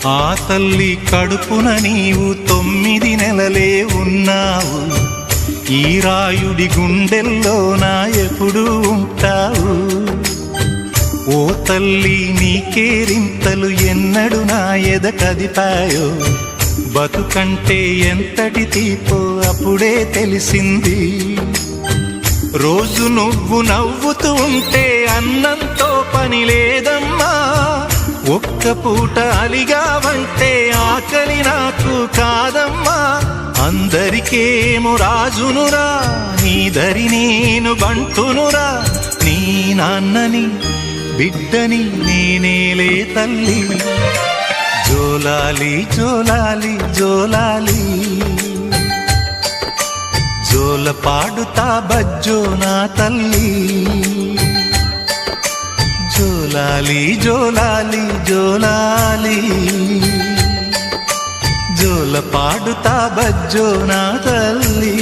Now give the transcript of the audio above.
ఆ తల్లి కడుపున నీవు 9 నెలలే ఉన్నావు. ఈ రాయుడి గుండెల్లో నా ఎప్పుడు ఉంటావు. ఓ తల్లి నీకేరింతలు ఎన్నడు నా ఎద కదిపాయో. బతుకంటే ఎంతటి తీపో అప్పుడే తెలిసింది. రోజు నువ్వు నవ్వుతూ ఉంటే అన్నంతో పని లేదమ్మా. ఒక్క పూట అలిగావంటే ఆకలి నాకు కాదమ్మా. అందరికేమో రాజునురా, నీ దరి నేను బంటునురా. నీ నాన్నని బిడ్డని నేనేలే తల్లి. జోలాలి జోలాలి జోలాలి, జోల పాడుతా బజ్జో నా తల్లి. జోలాలి జోలాలి జోలాలి, జోల పాడుతా బజ్జో నా తల్లి.